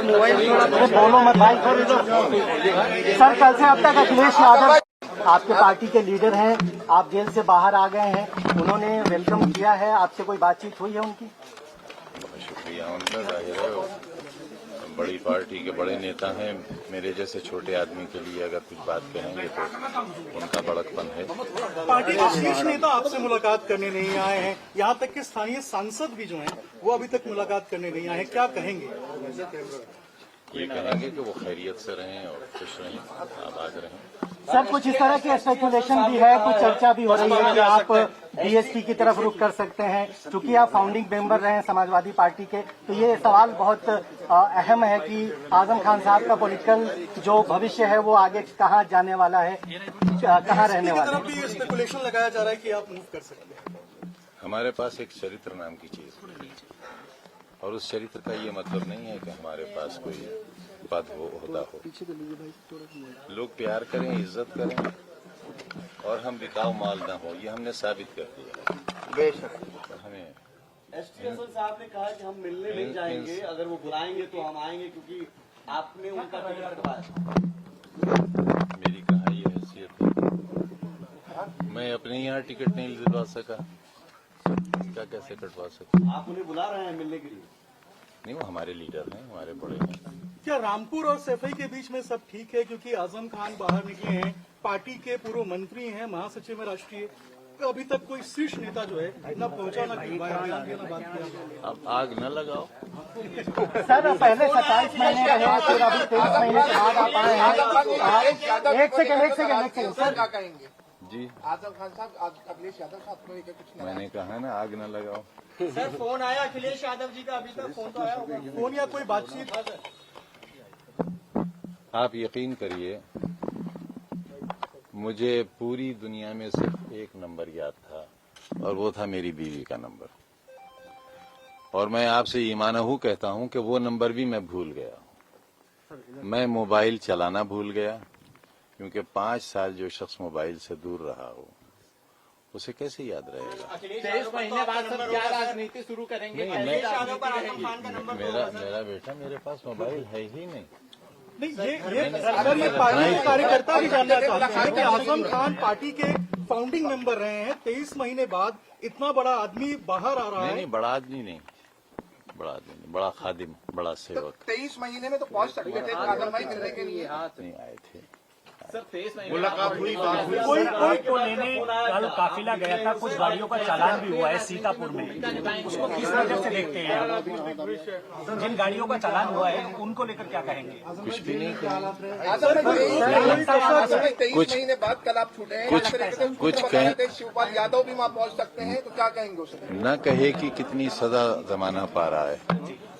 Mobile बोलो मत भाई। सर कल से अब तक अखिलेश यादव आपके पार्टी के लीडर हैं, आप जेल से बाहर आ गए हैं, उन्होंने वेलकम किया है, आपसे कोई बातचीत हुई है उनकी? शुक्रिया उनका, जाहिर है बड़ी पार्टी के बड़े नेता हैं, मेरे जैसे छोटे आदमी के लिए अगर कुछ बात कहेंगे तो उनका बड़कपन है। पार्टी के शीर्ष नेता आपसे मुलाकात करने नहीं आए हैं, यहाँ तक कि स्थानीय सांसद भी जो हैं वो अभी तक मुलाकात करने नहीं आए हैं, क्या कहेंगे? ये कहेंगे कि वो खैरियत से रहें और खुश रहें, आबाद रहें। सर कुछ इस तरह की स्पेकुलेशन भी है, कुछ चर्चा भी हो रही है कि आप बीएसपी की तरफ रुख कर सकते हैं, क्योंकि आप फाउंडिंग मेंबर रहे हैं समाजवादी पार्टी के। तो ये सवाल बहुत अहम है कि आजम खान साहब का पॉलिटिकल जो भविष्य है वो आगे कहाँ जाने वाला है, कहाँ रहने वाला है। ये स्पेकुलेशन लगाया जा रहा है कि आप मूव कर सकते हैं। हमारे पास एक चरित्र नाम की चीज है, और उस चरित्र का ये मतलब नहीं है कि हमारे पास कोई पद हो, ओहदा हो। लोग प्यार करें, इज्जत करें और हम बिकाऊ माल न हो, ये हमने साबित कर दिया है। बेशक हमें एसटीएसएल साहब ने कहा कि हम मिलने नहीं जाएंगे, अगर वो बुलाएंगे तो हम आएंगे, क्योंकि आपने उनका टिकट कटवाया। मेरी कहाँ ये हैसियत है, मैं अपने यहाँ टिकट नहीं दिलवा सका, क्या कैसे कटवा सका? आप उन्हें बुला रहे हैं मिलने के लिए? नहीं, वो हमारे लीडर हैं, हमारे बड़े हैं। क्या रामपुर और सैफई के बीच में सब ठीक है? क्योंकि आजम खान बाहर निकले हैं, पार्टी के पूर्व मंत्री हैं, महासचिव है राष्ट्रीय, तो अभी तक कोई शीर्ष नेता जो है न पहुंचा, न बात किया। अब आग न लगाओ। सर पहले 27 महीने रहे, फिर अभी 23 महीने के बाद आप आए हैं। एक सेकंड सर क्या कहेंगे जी? आजम खान साहब, अखिलेश यादव साहब को लेकर कुछ मैंने कहा ना, आग न लगाओ। सर फोन आया अखिलेश यादव जी का? अभी तक फोन तो आया होगा, फोन या कोई बातचीत? आप यकीन करिए, मुझे पूरी दुनिया में सिर्फ एक नंबर याद था, और वो था मेरी बीवी का नंबर। और मैं आपसे ईमानहू कहता हूं कि वो नंबर भी मैं भूल गया। मैं मोबाइल चलाना भूल गया, क्योंकि 5 साल जो शख्स मोबाइल से दूर रहा हो उसे कैसे याद रहेगा? 23 महीने बाद सब क्या राजनीति शुरू करेंगे? मेरा बेटा, मेरे पास मोबाइल है ही नहीं। नहीं, ये पार्टी के कार्यकर्ता भी जानना चाहते हैं कि आजम खान पार्टी के फाउंडिंग मेंबर रहे हैं, 23 महीने बाद इतना बड़ा आदमी बाहर आ रहा है। नहीं, बड़ा आदमी नहीं, बड़ा खादिम, बड़ा सेवक। 23 महीने में तो पहुंच सकते थे आजम भाई मिलने के लिए। नहीं आए थे। सर 23 महीने मुलाकात हुई, बात हुई। कोई को लेने कल काफिला गया था, कुछ गाड़ियों का चालान भी हुआ है सीतापुर में, उसको किस वजह से देखते हैं आप? जिन गाड़ियों का चालान हुआ है उनको लेकर क्या कहेंगे? कुछ भी नहीं कहा। 23 महीने बाद कल आप छूटे हैं, कुछ कहें। शिवपाल यादव भी वहाँ पहुँच सकते हैं, तो क्या कहेंगे उसे? न कहे कि कितनी सजा जमाना पा रहा है,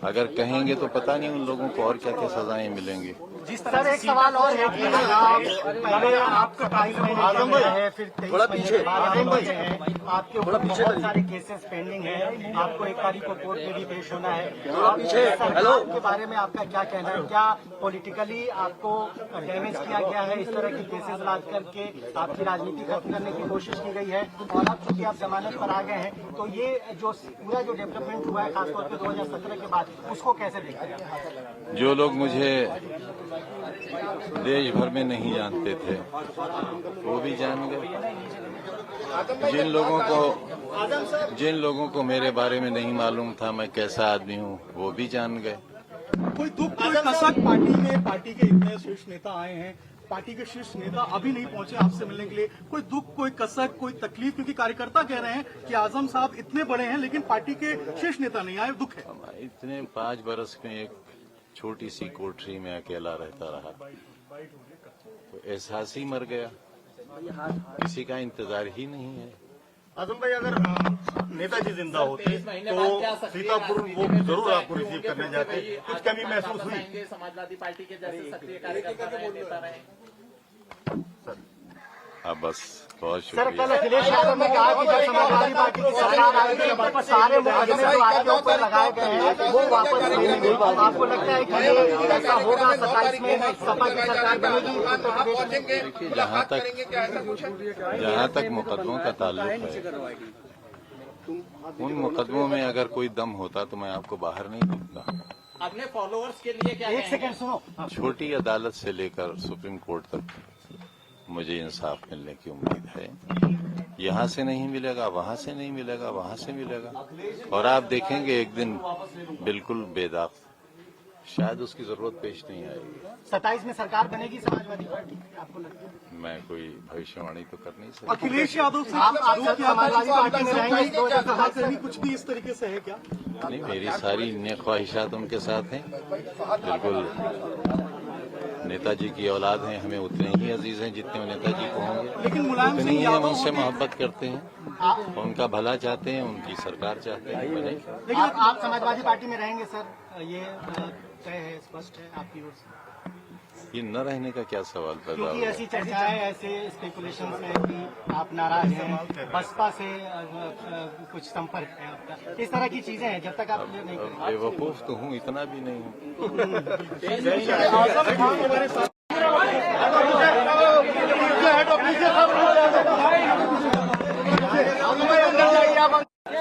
अगर कहेंगे तो पता नहीं उन लोगों को और क्या क्या सजाएं मिलेंगी। जिस तरह एक सवाल और है कि पहले आपका 22 महीने है, फिर 23 महीने बाद आप बचे हैं, आपके ऊपर बहुत सारे केसेस पेंडिंग है, आपको 1 तारीख को कोर्ट में भी पेश होना है। तो आप सरकार के बारे में आपका क्या कहना है? क्या पॉलिटिकली आपको डैमेज किया गया है? इस तरह के केसेस ला करके आपकी राजनीति खत्म करने की कोशिश की गई है, और अब चूंकि आप जमानत पर आ गए हैं, तो ये जो पूरा जो डेवलपमेंट हुआ है खासतौर पर 2017 के बाद, उसको कैसे देखते हैं? जो लोग मुझे देश भर में नहीं जानते थे वो भी जान गए। जिन लोगों को मेरे बारे में नहीं मालूम था मैं कैसा आदमी हूँ, वो भी जान गए। कोई दुख, कोई कसक पार्टी के इतने शीर्ष नेता आए हैं, पार्टी के शीर्ष नेता अभी नहीं पहुंचे आपसे मिलने के लिए, कोई दुख, कोई कसक, कोई तकलीफ? क्योंकि कार्यकर्ता कह रहे हैं कि आजम साहब इतने बड़े हैं लेकिन पार्टी के शीर्ष नेता नहीं आए, दुख है। इतने 5 बरस में एक छोटी सी कोठरी में अकेला रहता रहा, तो एहसास ही मर गया, किसी का इंतजार ही नहीं है। आजम भाई, अगर नेताजी जिंदा होते तो सीतापुर वो जरूर आपको रिसीव करने जाते, कुछ कमी महसूस हुई? समाजवादी पार्टी के जैसे सक्रिय कार्यकर्ता रहे, नेता रहे। अब बस बहुत सर शुक्रिया। कल अखिलेश यादव ने कहा कि जब समाजवादी पार्टी की सरकार आई थी तो सारे मुकदमे जो आपके ऊपर लगाए गए हैं वो वापस लेंगे। आपको लगता है कि ये ऐसा होगा? 27 में सपा की सरकार बनेगी उत्तर प्रदेश में? देखिए, जहाँ तक मुकदमों का ताल्लुक है, उन मुकदमों में अगर कोई दम होता तो मैं आपको बाहर नहीं दिखता। अपने फॉलोअर्स के लिए क्या एक कहेंगे? सेकंड सुनो। छोटी अदालत से लेकर सुप्रीम कोर्ट तक मुझे इंसाफ मिलने की उम्मीद है। यहाँ से नहीं मिलेगा, वहाँ से नहीं मिलेगा, वहाँ से मिलेगा, और आप देखेंगे एक दिन बिल्कुल बेदाग, शायद उसकी जरूरत पेश नहीं आएगी। 27 में सरकार बनेगी समाजवादी पार्टी, आपको लगता है? मैं कोई भविष्यवाणी तो कर नहीं सकता। अखिलेश यादव से आप समाजवादी समाजवादी पार्टी में रहेंगे इस 2027 कहा कहीं कुछ भी इस तरीके से है क्या? नहीं, मेरी सारी ख्वाहिशात उनके साथ हैं। बिल्कुल नेताजी की औलाद हैं, हमें उतने ही अजीज हैं जितने वो नेताजी को होंगे, लेकिन मुलायम उतनी सिंह ही हम यादव उनसे होंगे। मोहब्बत करते हैं, उनका भला चाहते हैं, उनकी सरकार चाहते हैं, बने। लेकिन आप समाजवादी पार्टी में रहेंगे सर, ये तय है, स्पष्ट है आपकी ओर से? ये न रहने का क्या सवाल पैदा क्योंकि हुआ? ऐसी चर्चाएं, ऐसे स्पेकुलेशन है कि आप नाराज हैं, बसपा से कुछ संपर्क है आपका, इस तरह की चीजें हैं, जब तक आप ये नहीं करेंगे। बेवकूफ तो हूँ, इतना भी नहीं हूँ। आजम खान हमारे साथ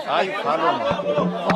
I follow.